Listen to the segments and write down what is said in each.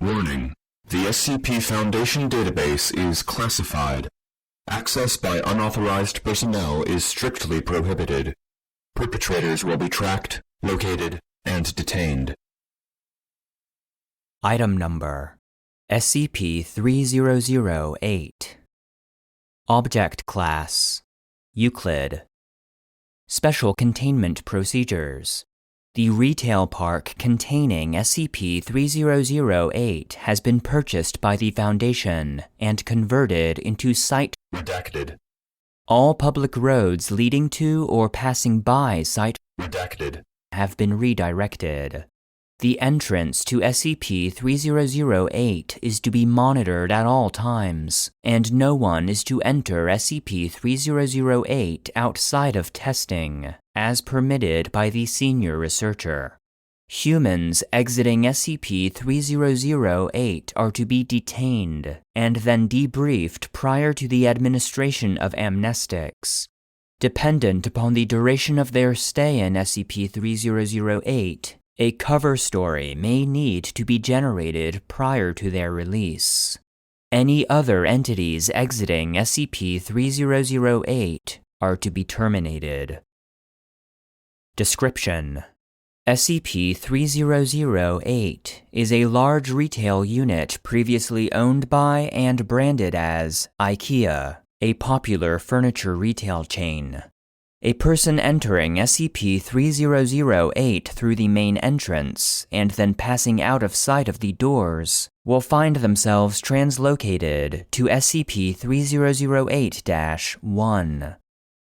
Warning: the SCP Foundation database is classified. Access by unauthorized personnel is strictly prohibited. Perpetrators will be tracked, located, and detained. Item Number SCP-3008. Object Class Euclid. Special Containment Procedures. The retail park containing SCP-3008 has been purchased by the Foundation and converted into Site Redacted. All public roads leading to or passing by Site Redacted. have been redirected. The entrance to SCP-3008 is to be monitored at all times, and no one is to enter SCP-3008 outside of testing, as permitted by the senior researcher. Humans exiting SCP-3008 are to be detained and then debriefed prior to the administration of amnestics. Dependent upon the duration of their stay in SCP-3008, a cover story may need to be generated prior to their release. Any other entities exiting SCP-3008 are to be terminated. Description: SCP-3008 is a large retail unit previously owned by and branded as IKEA, a popular furniture retail chain. A person entering SCP-3008 through the main entrance and then passing out of sight of the doors will find themselves translocated to SCP-3008-1.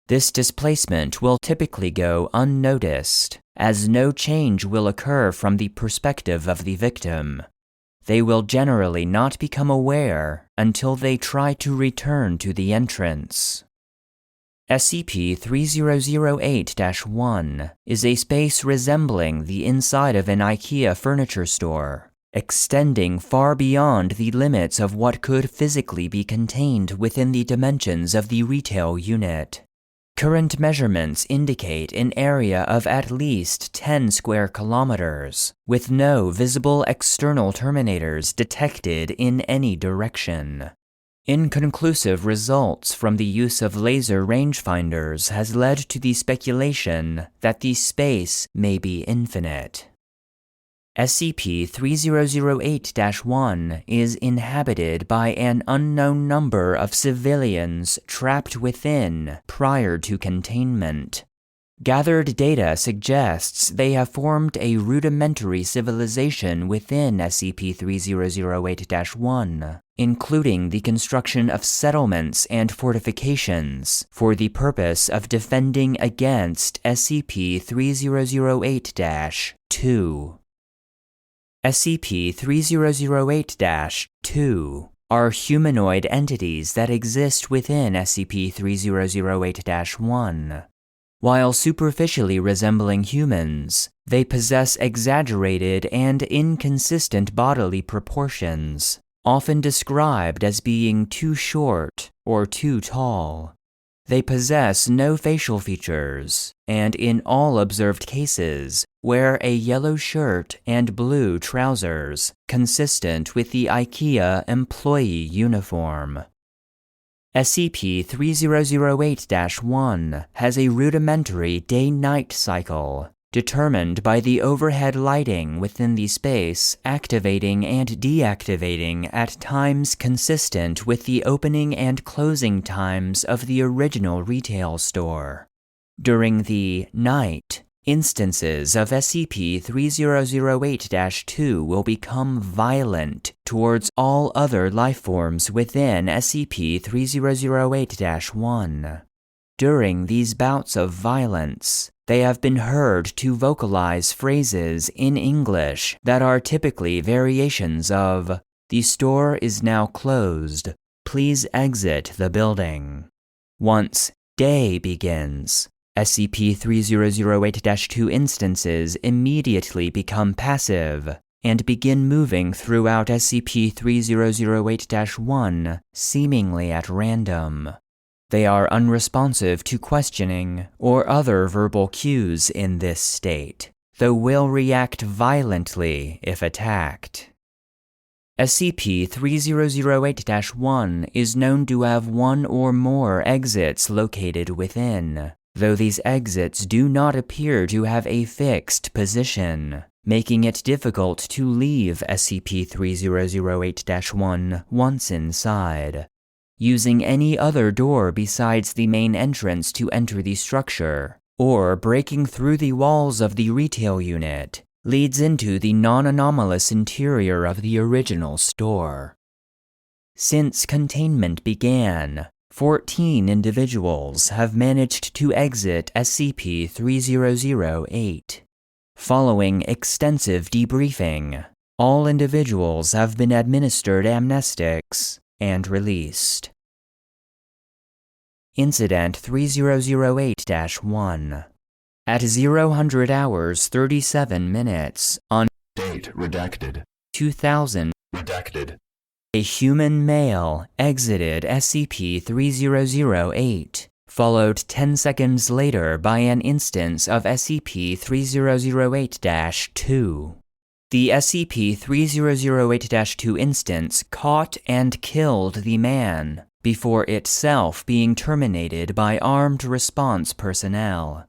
This displacement will typically go unnoticed, as no change will occur from the perspective of the victim. They will generally not become aware until they try to return to the entrance. SCP-3008-1 is a space resembling the inside of an IKEA furniture store, extending far beyond the limits of what could physically be contained within the dimensions of the retail unit. Current measurements indicate an area of at least 10 square kilometers, with no visible external terminators detected in any direction. Inconclusive results from the use of laser rangefinders has led to the speculation that the space may be infinite. SCP-3008-1 is inhabited by an unknown number of civilians trapped within prior to containment. Gathered data suggests they have formed a rudimentary civilization within SCP-3008-1, including the construction of settlements and fortifications for the purpose of defending against SCP-3008-2. SCP-3008-2 are humanoid entities that exist within SCP-3008-1. While superficially resembling humans, they possess exaggerated and inconsistent bodily proportions, often described as being too short or too tall. They possess no facial features, and in all observed cases, wear a yellow shirt and blue trousers, consistent with the IKEA employee uniform. SCP-3008-1 has a rudimentary day-night cycle, determined by the overhead lighting within the space activating and deactivating at times consistent with the opening and closing times of the original retail store. During the night, instances of SCP-3008-2 will become violent towards all other lifeforms within SCP-3008-1. During these bouts of violence, they have been heard to vocalize phrases in English that are typically variations of, "The store is now closed. Please exit the building." Once day begins, SCP-3008-2 instances immediately become passive and begin moving throughout SCP-3008-1 seemingly at random. They are unresponsive to questioning or other verbal cues in this state, though will react violently if attacked. SCP-3008-1 is known to have one or more exits located within, though these exits do not appear to have a fixed position, making it difficult to leave SCP-3008-1 once inside. Using any other door besides the main entrance to enter the structure, or breaking through the walls of the retail unit, leads into the non-anomalous interior of the original store. Since containment began, 14 individuals have managed to exit SCP-3008. Following extensive debriefing, all individuals have been administered amnestics and released. Incident 3008-1. At 0000 hours 37 minutes on Date redacted. 2000, Redacted. a human male exited SCP-3008, followed 10 seconds later by an instance of SCP-3008-2. The SCP-3008-2 instance caught and killed the man, before itself being terminated by armed response personnel.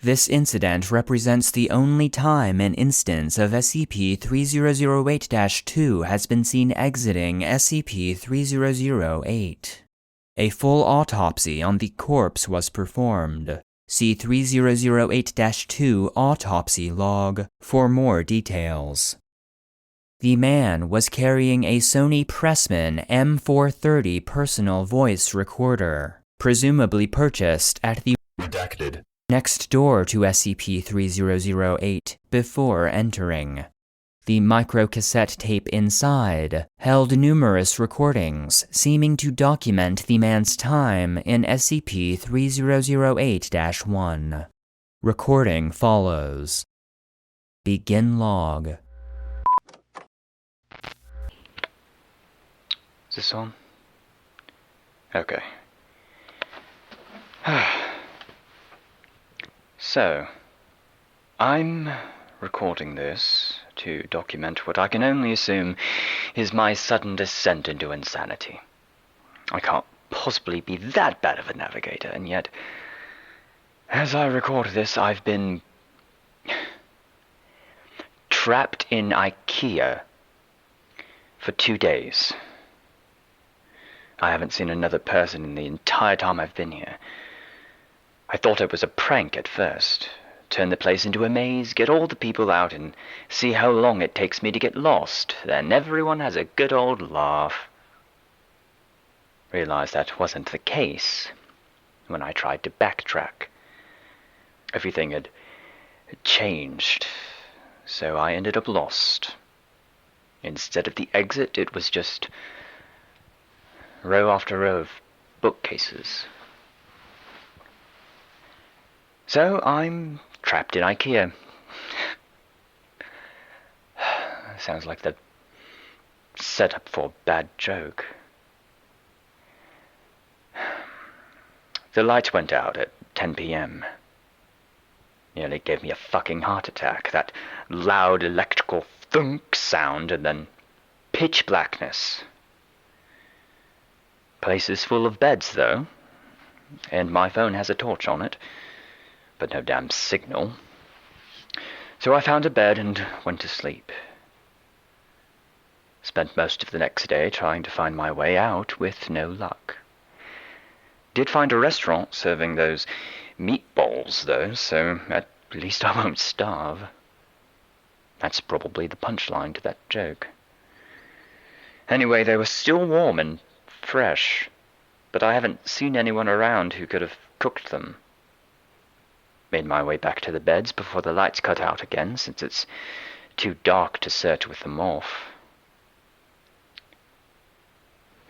This incident represents the only time an instance of SCP-3008-2 has been seen exiting SCP-3008. A full autopsy on the corpse was performed. See 3008-2 autopsy log for more details. The man was carrying a Sony Pressman M430 personal voice recorder, presumably purchased at the Redacted. next door to SCP-3008 before entering. The microcassette tape inside held numerous recordings seeming to document the man's time in SCP-3008-1. Recording follows. Begin log. Is this on? Okay. So, I'm recording this to document what I can only assume is my sudden descent into insanity. I can't possibly be that bad of a navigator, and yet, as I record this, I've been trapped in IKEA for 2 days. I haven't seen another person in the entire time I've been here. I thought it was a prank at first. Turn the place into a maze, get all the people out, and see how long it takes me to get lost. Then everyone has a good old laugh. Realized that wasn't the case when I tried to backtrack. Everything had changed, so I ended up lost. Instead of the exit, it was just row after row of bookcases. So I'm trapped in IKEA. Sounds like the setup for a bad joke. The lights went out at 10 p.m. Nearly gave me a fucking heart attack. That loud electrical thunk sound and then pitch blackness. Place is full of beds, though, and my phone has a torch on it, but no damn signal. So I found a bed and went to sleep. Spent most of the next day trying to find my way out with no luck. Did find a restaurant serving those meatballs, though, so at least I won't starve. That's probably the punchline to that joke. Anyway, they were still warm and fresh, but I haven't seen anyone around who could have cooked them. Made my way back to the beds before the lights cut out again, since it's too dark to search with them off.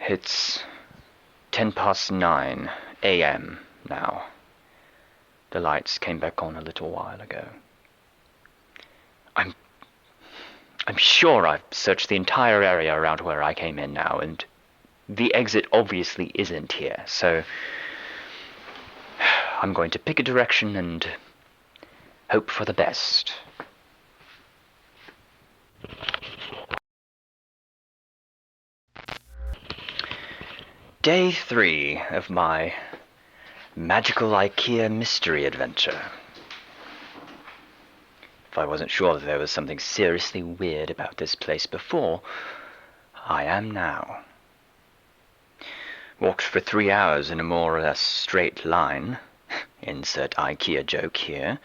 It's 9:10 a.m. now. The lights came back on a little while ago. I'm sure I've searched the entire area around where I came in now, and the exit obviously isn't here, so I'm going to pick a direction and hope for the best. Day 3 of my magical IKEA mystery adventure. If I wasn't sure that there was something seriously weird about this place before, I am now. Walked for 3 hours in a more or less straight line, insert IKEA joke here,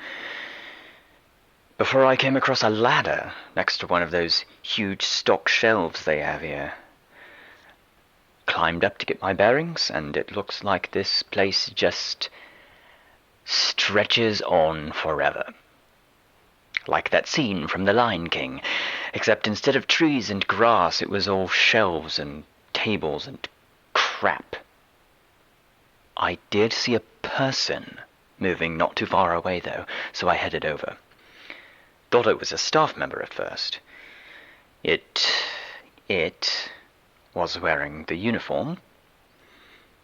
before I came across a ladder next to one of those huge stock shelves they have here. Climbed up to get my bearings, and it looks like this place just stretches on forever. Like that scene from The Lion King, except instead of trees and grass, it was all shelves and tables and crap. I did see a person moving not too far away, though, so I headed over. Thought it was a staff member at first. It was wearing the uniform.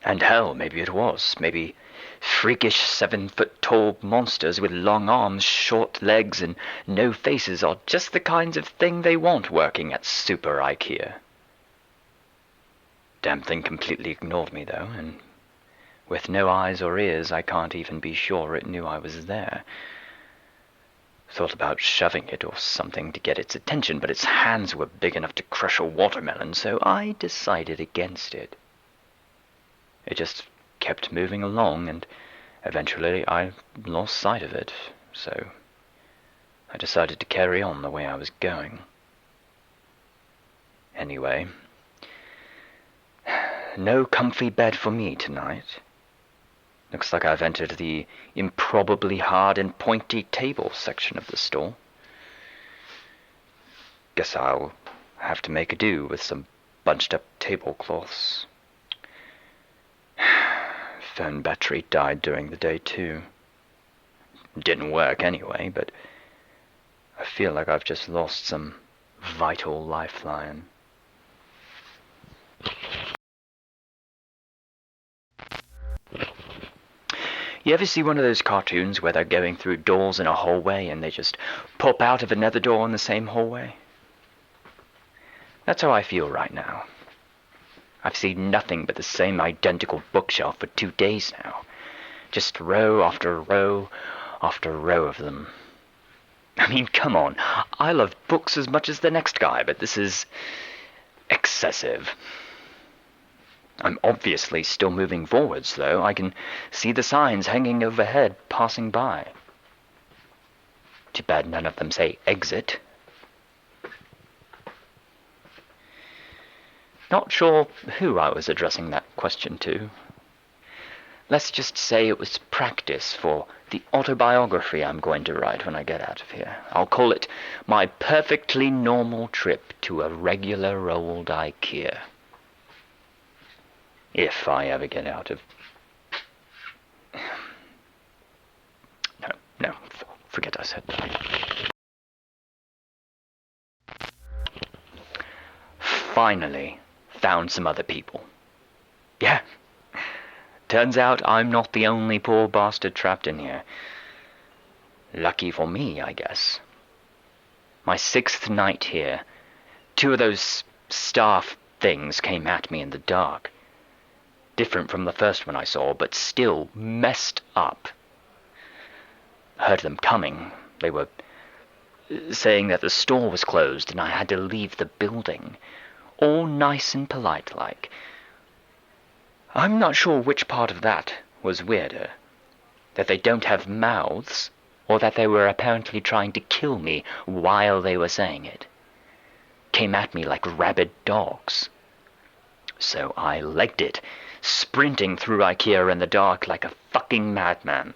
And hell, maybe it was. Maybe freakish 7-foot-tall monsters with long arms, short legs, and no faces are just the kinds of thing they want working at Super IKEA. Damn thing completely ignored me, though, and with no eyes or ears, I can't even be sure it knew I was there. Thought about shoving it or something to get its attention, but its hands were big enough to crush a watermelon, so I decided against it. It just kept moving along, and eventually I lost sight of it, so I decided to carry on the way I was going. Anyway, no comfy bed for me tonight. Looks like I've entered the improbably hard and pointy table section of the store. Guess I'll have to make do with some bunched up tablecloths. Phone battery died during the day too. Didn't work anyway, but I feel like I've just lost some vital lifeline. You ever see one of those cartoons where they're going through doors in a hallway and they just pop out of another door in the same hallway? That's how I feel right now. I've seen nothing but the same identical bookshelf for 2 days now. Just row after row after row of them. I mean, come on. I love books as much as the next guy, but this is excessive. I'm obviously still moving forwards, though. I can see the signs hanging overhead passing by. Too bad none of them say exit. Not sure who I was addressing that question to. Let's just say it was practice for the autobiography I'm going to write when I get out of here. I'll call it My Perfectly Normal Trip to a Regular Old IKEA. If I ever get out of... No, forget I said that. Finally found some other people. Yeah, turns out I'm not the only poor bastard trapped in here. Lucky for me, I guess. My 6th night here, 2 of those staff things came at me in the dark. Different from the first one I saw, but still messed up. I heard them coming. They were saying that the store was closed and I had to leave the building. All nice and polite-like. I'm not sure which part of that was weirder. That they don't have mouths, or that they were apparently trying to kill me while they were saying it. Came at me like rabid dogs. So I legged it, sprinting through IKEA in the dark like a fucking madman.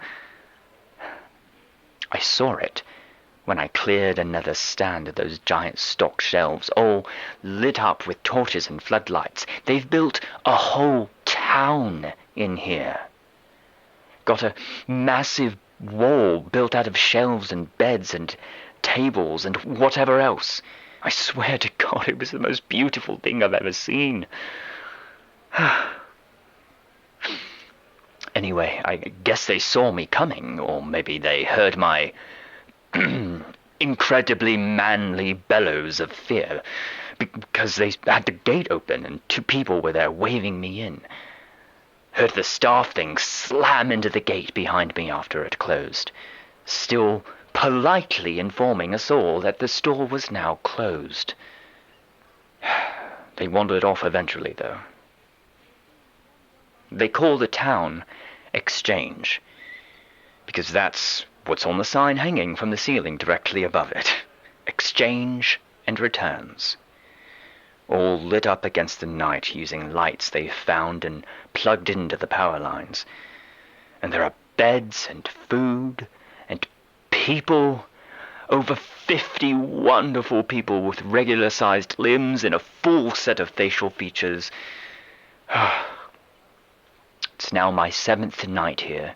I saw it when I cleared another stand of those giant stock shelves, all lit up with torches and floodlights. They've built a whole town in here. Got a massive wall built out of shelves and beds and tables and whatever else. I swear to God, it was the most beautiful thing I've ever seen. Anyway, I guess they saw me coming, or maybe they heard my incredibly manly bellows of fear, because they had the gate open and two people were there waving me in. Heard the staff thing slam into the gate behind me after it closed, still politely informing us all that the store was now closed. They wandered off eventually, though. They call the town Exchange, because that's what's on the sign hanging from the ceiling directly above it. Exchange and returns. All lit up against the night using lights they found and plugged into the power lines. And there are beds and food and people. Over 50 wonderful people with regular-sized limbs and a full set of facial features. It's now my 7th night here,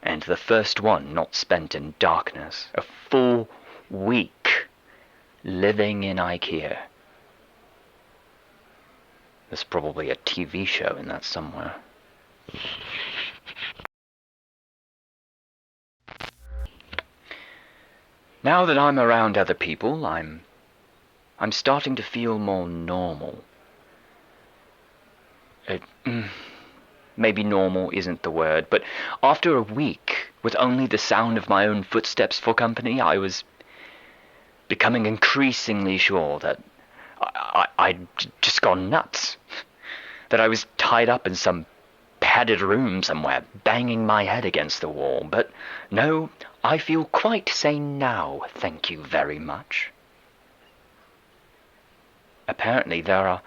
and the first one not spent in darkness. A full week living in IKEA. There's probably a TV show in that somewhere. Now that I'm around other people, I'm starting to feel more normal. Maybe normal isn't the word, but after a week, with only the sound of my own footsteps for company, I was becoming increasingly sure that I'd just gone nuts. That I was tied up in some padded room somewhere, banging my head against the wall. But no, I feel quite sane now, thank you very much. Apparently there are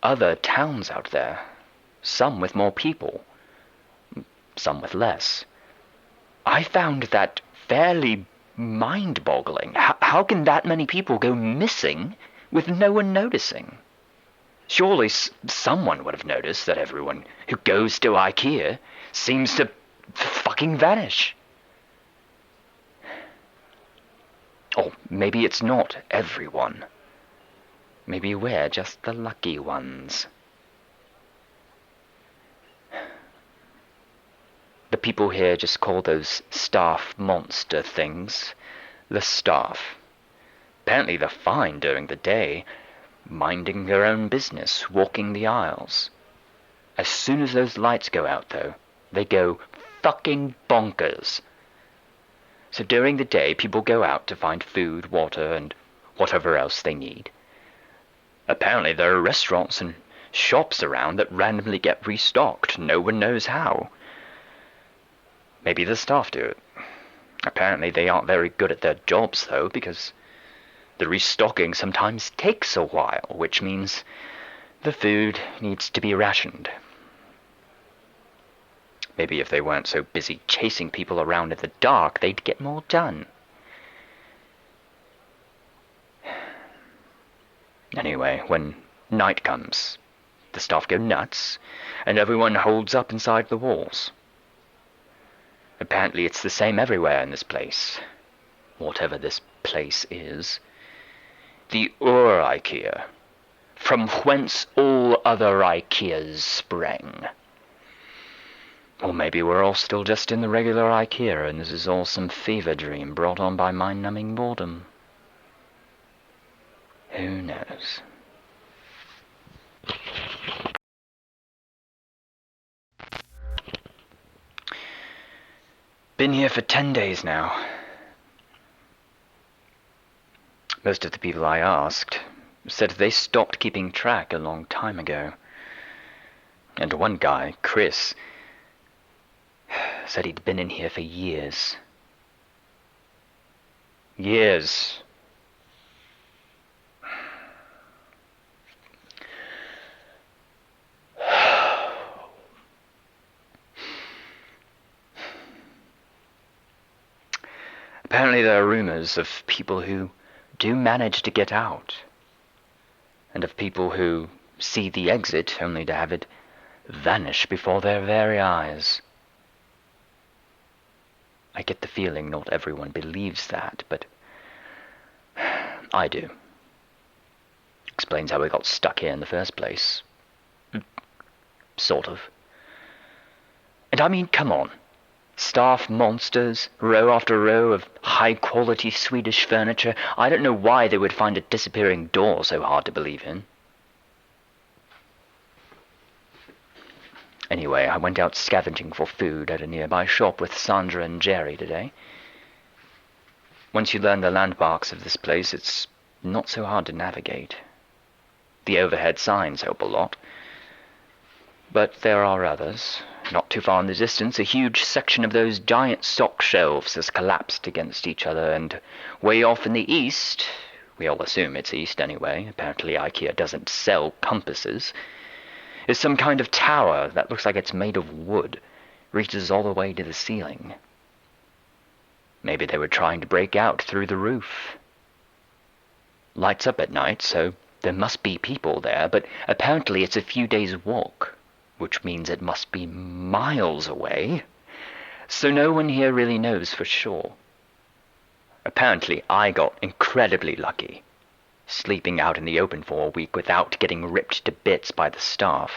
other towns out there, some with more people, some with less. I found that fairly mind-boggling. How can that many people go missing with no one noticing? Surely someone would have noticed that everyone who goes to IKEA seems to fucking vanish. Or maybe it's not everyone. Maybe we're just the lucky ones. The people here just call those staff monster things the staff. Apparently they're fine during the day, minding their own business, walking the aisles. As soon as those lights go out, though, they go fucking bonkers. So during the day, people go out to find food, water, and whatever else they need. Apparently there are restaurants and shops around that randomly get restocked. No one knows how. Maybe the staff do it. Apparently they aren't very good at their jobs, though, because the restocking sometimes takes a while, which means the food needs to be rationed. Maybe if they weren't so busy chasing people around in the dark, they'd get more done. Anyway, when night comes, the staff go nuts, and everyone holds up inside the walls. Apparently it's the same everywhere in this place. Whatever this place is. The IKEA, from whence all other IKEAs sprang. Or maybe we're all still just in the regular IKEA and this is all some fever dream brought on by mind-numbing boredom. Who knows? Been here for 10 days now. Most of the people I asked said they stopped keeping track a long time ago. And one guy, Chris, said he'd been in here for years. Years. Apparently there are rumors of people who do manage to get out, and of people who see the exit only to have it vanish before their very eyes. I get the feeling not everyone believes that, but I do. Explains how we got stuck here in the first place. Sort of. And I mean, come on. Staff monsters, row after row of high-quality Swedish furniture. I don't know why they would find a disappearing door so hard to believe in. Anyway, I went out scavenging for food at a nearby shop with Sandra and Jerry today. Once you learn the landmarks of this place, it's not so hard to navigate. The overhead signs help a lot. But there are others. Not too far in the distance, a huge section of those giant stock shelves has collapsed against each other, and way off in the east, we all assume it's east anyway, apparently IKEA doesn't sell compasses, is some kind of tower that looks like it's made of wood, reaches all the way to the ceiling. Maybe they were trying to break out through the roof. Lights up at night, so there must be people there, but apparently it's a few days' walk, which means it must be miles away, so no one here really knows for sure. Apparently I got incredibly lucky, sleeping out in the open for a week without getting ripped to bits by the staff.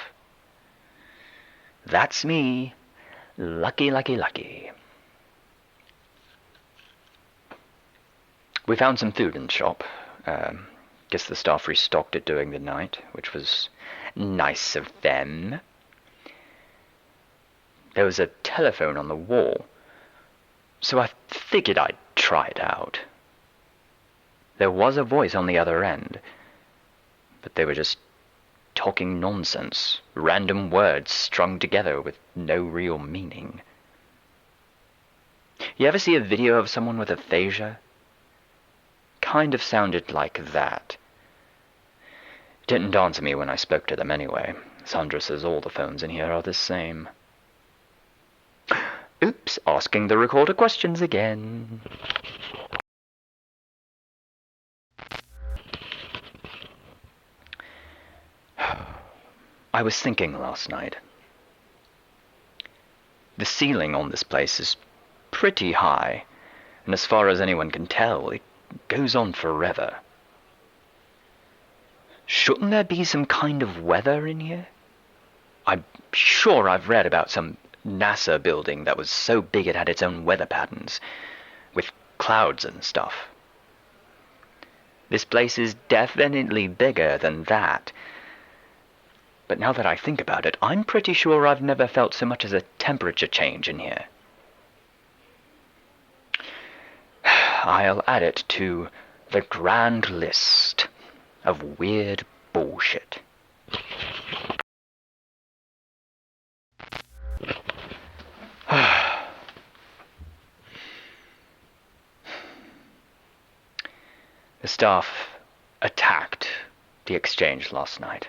That's me. Lucky, lucky, lucky. We found some food in the shop. Guess the staff restocked it during the night, which was nice of them. There was a telephone on the wall, so I figured I'd try it out. There was a voice on the other end, but they were just talking nonsense, random words strung together with no real meaning. You ever see a video of someone with aphasia? Kind of sounded like that. Didn't dawn to me when I spoke to them anyway. Sandra says all the phones in here are the same. Oops, asking the recorder questions again. I was thinking last night. The ceiling on this place is pretty high, and as far as anyone can tell, it goes on forever. Shouldn't there be some kind of weather in here? I'm sure I've read about some NASA building that was so big it had its own weather patterns, with clouds and stuff. This place is definitely bigger than that. But now that I think about it, I'm pretty sure I've never felt so much as a temperature change in here. I'll add it to the grand list of weird bullshit. The staff attacked the exchange last night.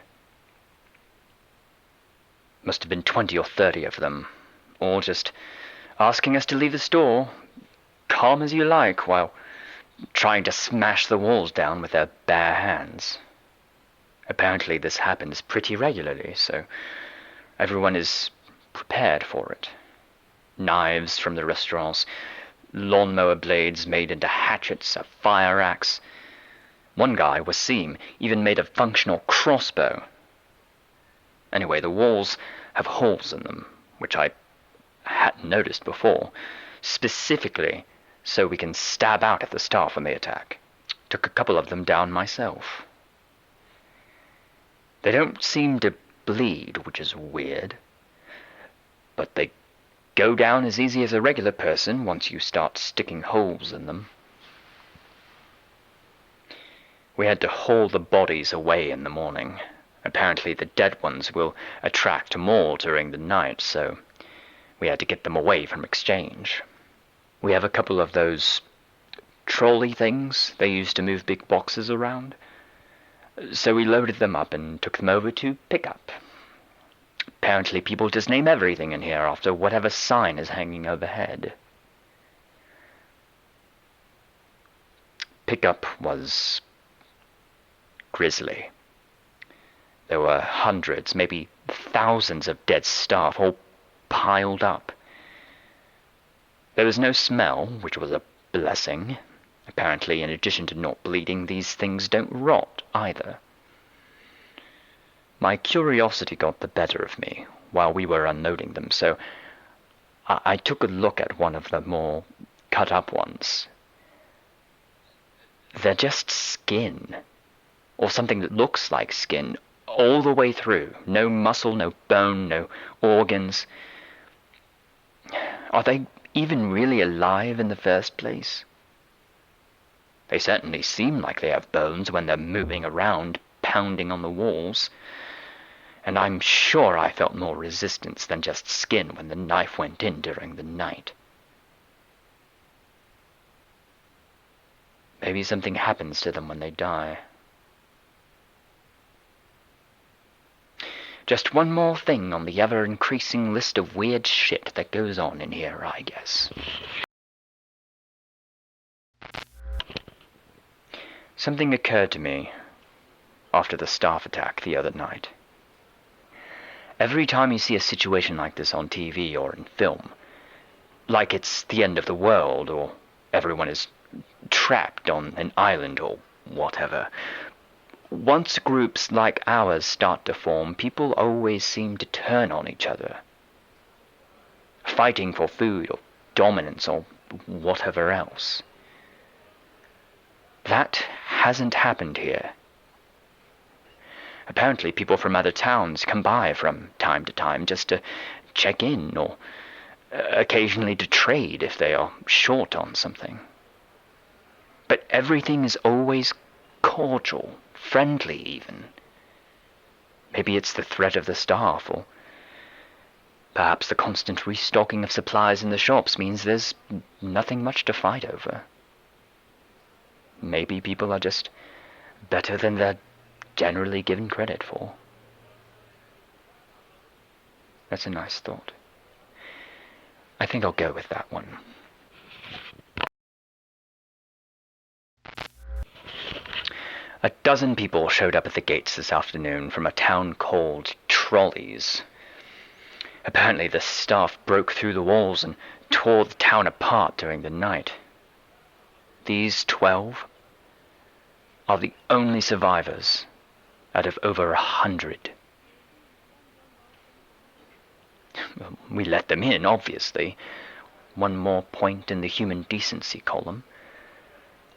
Must have been 20 or 30 of them, all just asking us to leave the store, calm as you like, while trying to smash the walls down with their bare hands. Apparently this happens pretty regularly, so everyone is prepared for it. Knives from the restaurants, lawnmower blades made into hatchets, a fire axe. One guy, Wasim, even made a functional crossbow. Anyway, the walls have holes in them, which I hadn't noticed before, specifically so we can stab out at the staff when they attack. Took a couple of them down myself. They don't seem to bleed, which is weird, but they go down as easy as a regular person once you start sticking holes in them. We had to haul the bodies away in the morning. Apparently the dead ones will attract more during the night, so we had to get them away from exchange. We have a couple of those trolley things they use to move big boxes around. So we loaded them up and took them over to pickup. Apparently people just name everything in here after whatever sign is hanging overhead. Pickup was grisly. There were hundreds, maybe thousands of dead staff all piled up. There was no smell, which was a blessing. Apparently, in addition to not bleeding, these things don't rot either. My curiosity got the better of me while we were unloading them, so I took a look at one of the more cut-up ones. They're just skin, or something that looks like skin, all the way through. No muscle, no bone, no organs. Are they even really alive in the first place? They certainly seem like they have bones when they're moving around, pounding on the walls. And I'm sure I felt more resistance than just skin when the knife went in during the night. Maybe something happens to them when they die. Just one more thing on the ever-increasing list of weird shit that goes on in here, I guess. Something occurred to me after the staff attack the other night. Every time you see a situation like this on TV or in film, like it's the end of the world or everyone is trapped on an island or whatever, once groups like ours start to form, people always seem to turn on each other, fighting for food or dominance or whatever else. That hasn't happened here. Apparently people from other towns come by from time to time just to check in or occasionally to trade if they are short on something. But everything is always cordial, friendly even. Maybe it's the threat of the staff, or perhaps the constant restocking of supplies in the shops means there's nothing much to fight over. Maybe people are just better than they're generally given credit for. That's a nice thought. I think I'll go with that one. A dozen people showed up at the gates this afternoon from a town called Trolleys. Apparently the staff broke through the walls and tore the town apart during the night. These 12 are the only survivors out of over 100. We let them in, obviously. One more point in the human decency column.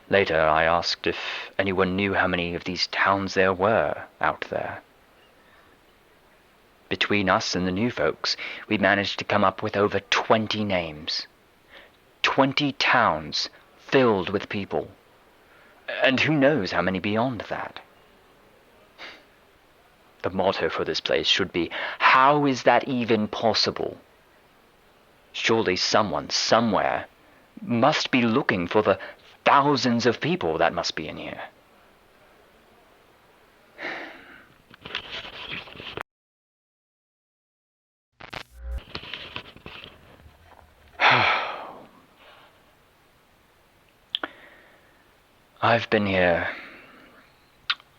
Later I asked if anyone knew how many of these towns there were out there. Between us and the new folks, we managed to come up with over 20 names. 20 towns filled with people. And who knows how many beyond that. The motto for this place should be, how is that even possible? Surely someone, somewhere, must be looking for the thousands of people that must be in here. I've been here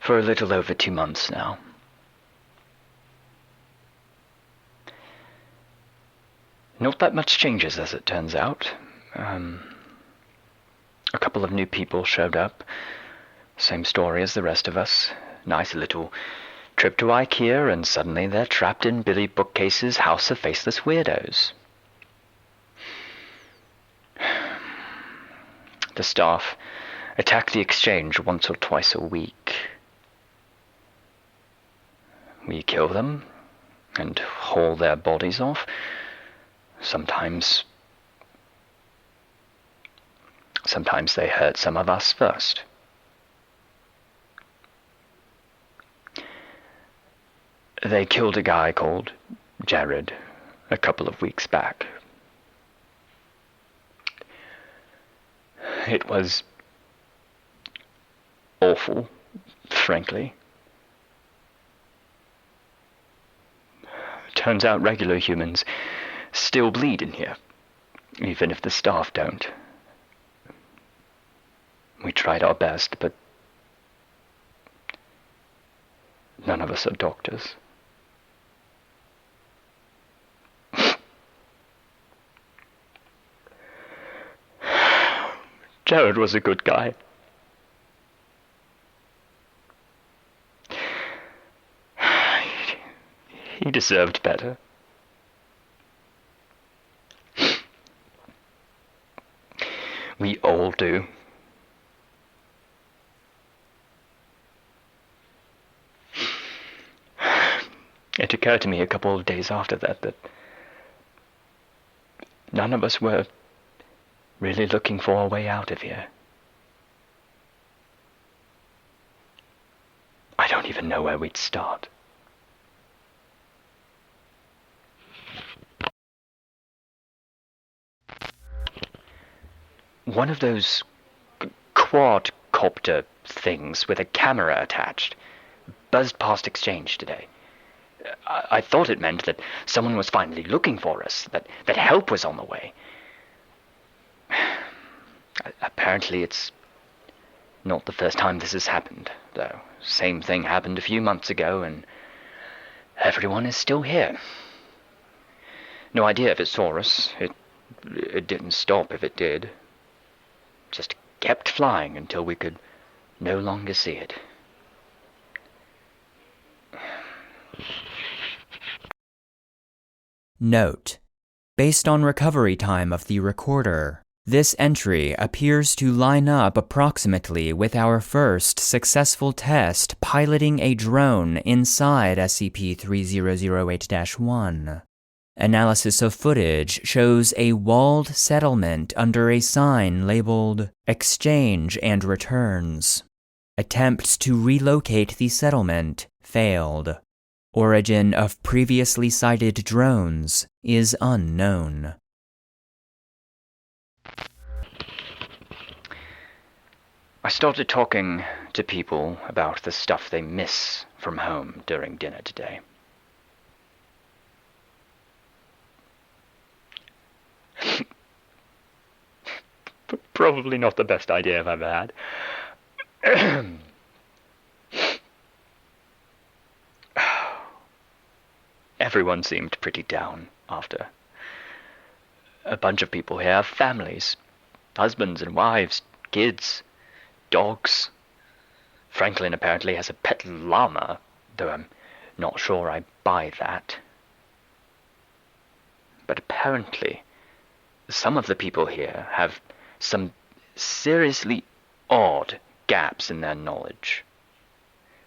for a little over 2 months now. Not that much changes, as it turns out. A couple of new people showed up. Same story as the rest of us. Nice little trip to IKEA, and suddenly they're trapped in Billy Bookcase's House of Faceless Weirdos. The staff attack the exchange once or twice a week. We kill them and haul their bodies off. Sometimes they hurt some of us first. They killed a guy called Jared a couple of weeks back. It was awful, frankly. Turns out regular humans still bleed in here, even if the staff don't. We tried our best, but none of us are doctors. Jared was a good guy. He deserved better. all do. It occurred to me a couple of days after that none of us were really looking for a way out of here. I don't even know where we'd start. One of those quadcopter things with a camera attached buzzed past exchange today. I thought it meant that someone was finally looking for us, that help was on the way. Apparently it's not the first time this has happened, though. Same thing happened a few months ago, and everyone is still here. No idea if it saw us. It didn't stop if it did. Just kept flying until we could no longer see it. Note: based on recovery time of the recorder, this entry appears to line up approximately with our first successful test piloting a drone inside SCP-3008-1. Analysis of footage shows a walled settlement under a sign labeled Exchange and Returns. Attempts to relocate the settlement failed. Origin of previously sighted drones is unknown. I started talking to people about the stuff they miss from home during dinner today. Probably not the best idea I've ever had. Everyone seemed pretty down after. A bunch of people here have families, husbands and wives, kids, dogs. Franklin apparently has a pet llama, though I'm not sure I buy that. But apparently, some of the people here have some seriously odd gaps in their knowledge.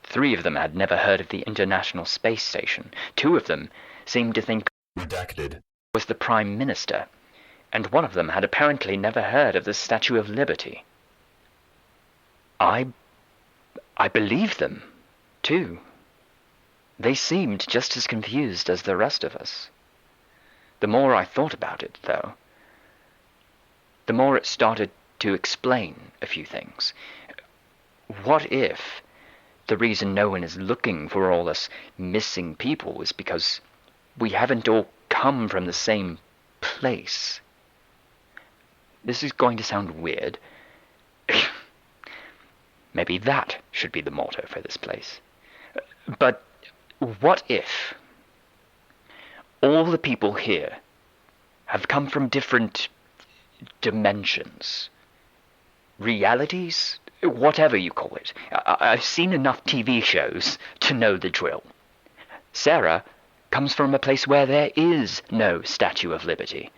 3 of them had never heard of the International Space Station. 2 of them seemed to think Redacted was the Prime Minister, and 1 of them had apparently never heard of the Statue of Liberty. I believed them, too. They seemed just as confused as the rest of us. The more I thought about it, though, the more it started to explain a few things. What if the reason no one is looking for all us missing people is because we haven't all come from the same place? This is going to sound weird. Maybe that should be the motto for this place. But what if all the people here have come from different dimensions, realities, whatever you call it? I've seen enough TV shows to know the drill. Sarah comes from a place where there is no Statue of Liberty.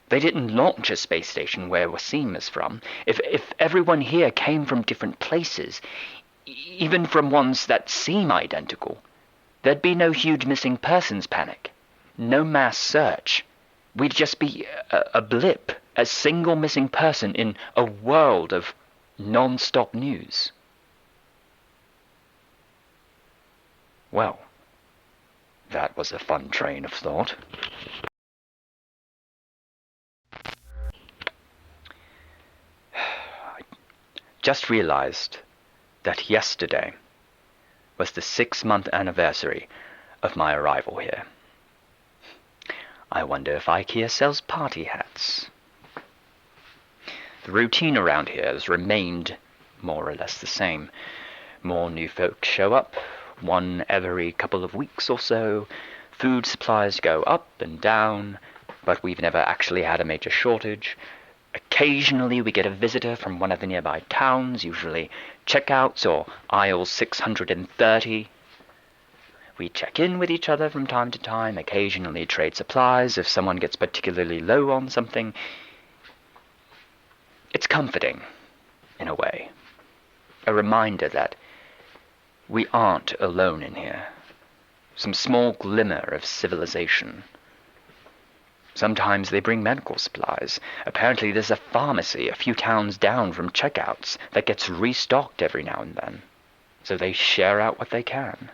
They didn't launch a space station where Wasim is from. If everyone here came from different places, even from ones that seem identical, there'd be no huge missing persons panic, no mass search. We'd just be a blip, a single missing person in a world of non-stop news. Well, that was a fun train of thought. I just realized that yesterday was the 6-month anniversary of my arrival here. I wonder if IKEA sells party hats. The routine around here has remained more or less the same. More new folk show up, 1 every couple of weeks or so. Food supplies go up and down, but we've never actually had a major shortage. Occasionally we get a visitor from one of the nearby towns, usually checkouts or aisle 630. We check in with each other from time to time, occasionally trade supplies if someone gets particularly low on something. It's comforting, in a way. A reminder that we aren't alone in here. Some small glimmer of civilization. Sometimes they bring medical supplies. Apparently there's a pharmacy a few towns down from checkouts that gets restocked every now and then. So they share out what they can.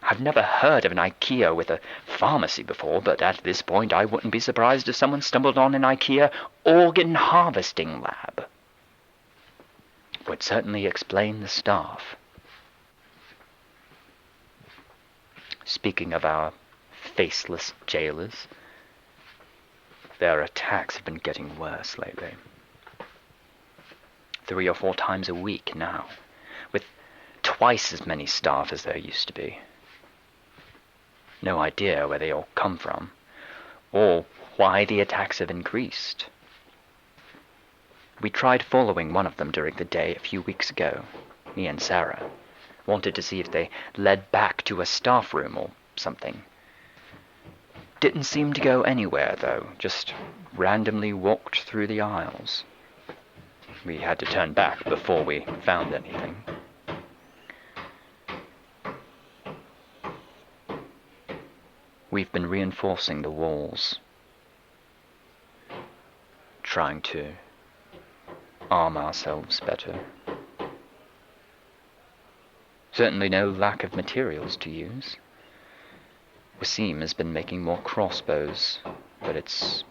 I've never heard of an IKEA with a pharmacy before, but at this point I wouldn't be surprised if someone stumbled on an IKEA organ harvesting lab. Would certainly explain the staff. Speaking of our faceless jailers, their attacks have been getting worse lately. 3 or 4 times a week now, with twice as many staff as there used to be. No idea where they all come from, or why the attacks have increased. We tried following one of them during the day a few weeks ago, me and Sarah. Wanted to see if they led back to a staff room or something. Didn't seem to go anywhere, though, just randomly walked through the aisles. We had to turn back before we found anything. We've been reinforcing the walls, trying to arm ourselves better. Certainly no lack of materials to use. Wasim has been making more crossbows, but it's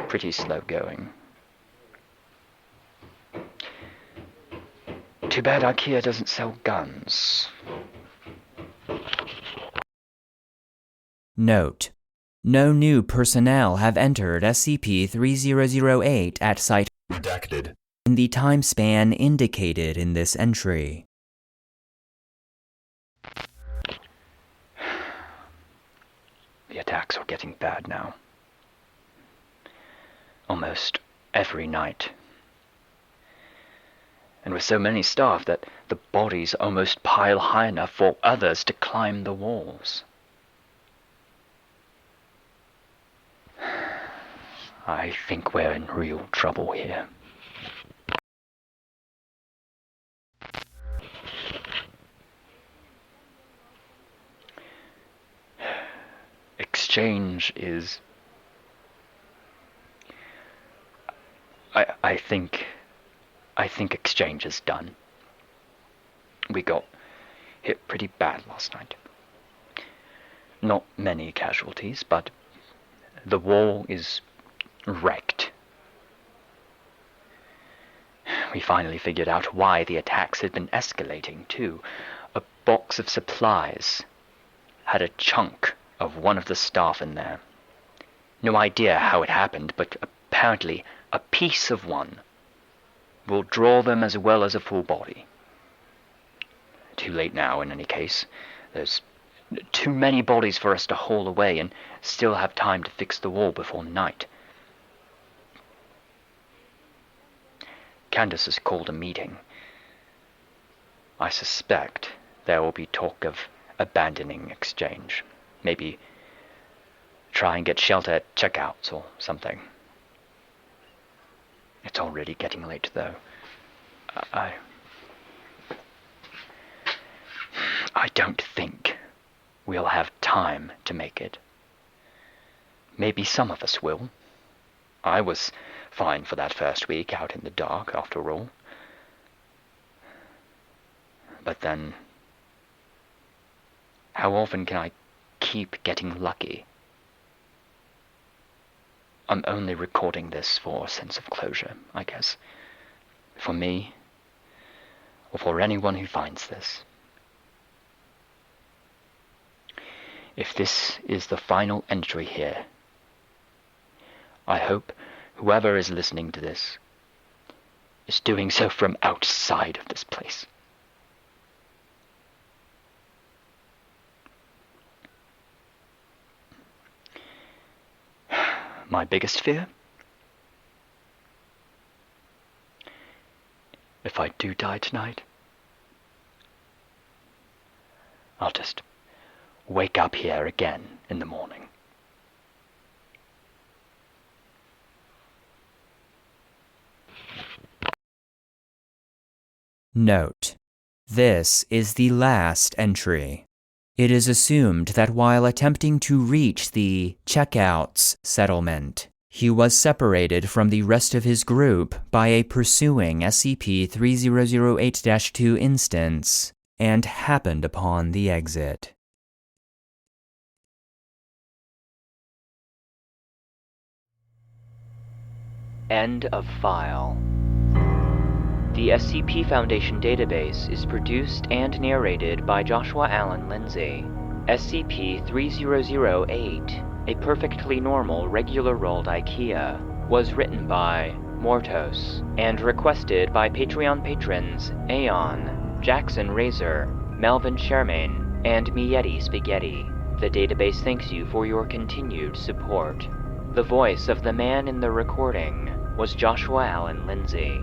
pretty slow going. Too bad IKEA doesn't sell guns. Note: no new personnel have entered SCP-3008 at Site Redacted. in the time span indicated in this entry. The attacks are getting bad now. Almost every night. And with so many staff that the bodies almost pile high enough for others to climb the walls. I think we're in real trouble here. Exchange is... I think exchange is done. We got hit pretty bad last night. Not many casualties, but the wall is wrecked. We finally figured out why the attacks had been escalating, too. A box of supplies had a chunk of one of the staff in there. No idea how it happened, but apparently a piece of one will draw them as well as a full body. Too late now, in any case. There's too many bodies for us to haul away and still have time to fix the wall before night. Candace has called a meeting. I suspect there will be talk of abandoning exchange. Maybe try and get shelter at checkouts or something. It's already getting late, though. I don't think we'll have time to make it. Maybe some of us will. I was fine for that first week out in the dark, after all. But then, how often can I keep getting lucky? I'm only recording this for a sense of closure, I guess. For me, or for anyone who finds this. If this is the final entry here, I hope whoever is listening to this is doing so from outside of this place. My biggest fear? If I do die tonight, I'll just wake up here again in the morning. Note: this is the last entry. It is assumed that while attempting to reach the Checkouts settlement, he was separated from the rest of his group by a pursuing SCP-3008-2 instance and happened upon the exit. End of file. The SCP Foundation database is produced and narrated by Joshua Alan Lindsay. SCP-3008, a perfectly normal regular-rolled IKEA, was written by Mortos and requested by Patreon patrons Aeon, Jackson Razor, Melvin Shermaine, and Mieti Spaghetti. The database thanks you for your continued support. The voice of the man in the recording was Joshua Alan Lindsay.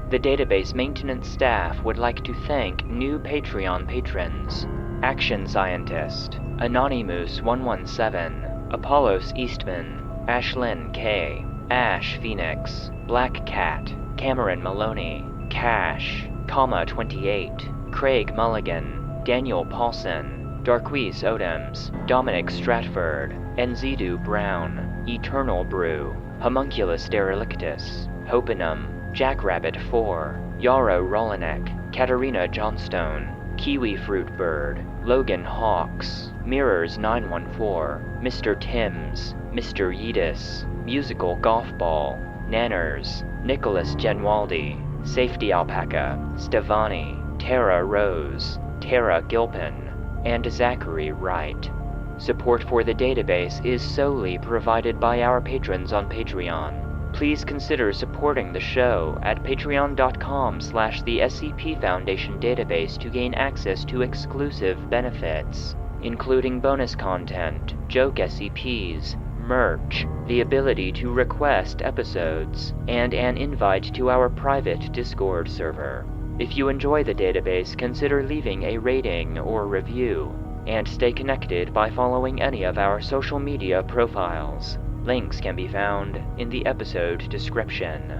The database maintenance staff would like to thank new Patreon patrons: Action Scientist, Anonymous117, Apollos Eastman, Ashlyn K, Ash Phoenix, Black Cat, Cameron Maloney, Cash, 28, Craig Mulligan, Daniel Paulson, Darquise Odems, Dominic Stratford, Enzidu Brown, Eternal Brew, Homunculus Derelictus, Hopenum, Jackrabbit 4, Yarrow Rolanek, Katarina Johnstone, Kiwi Fruit Bird, Logan Hawks, Mirrors 914, Mr. Timms, Mr. Yeetus, Musical Golf Ball, Nanners, Nicholas Genwaldi, Safety Alpaca, Stevani, Tara Rose, Tara Gilpin, and Zachary Wright. Support for the database is solely provided by our patrons on Patreon. Please consider supporting the show at patreon.com/the SCP Foundation database to gain access to exclusive benefits, including bonus content, joke SCPs, merch, the ability to request episodes, and an invite to our private Discord server. If you enjoy the database, consider leaving a rating or review, and stay connected by following any of our social media profiles. Links can be found in the episode description.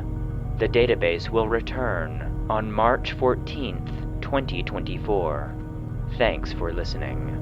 The database will return on March 14th, 2024. Thanks for listening.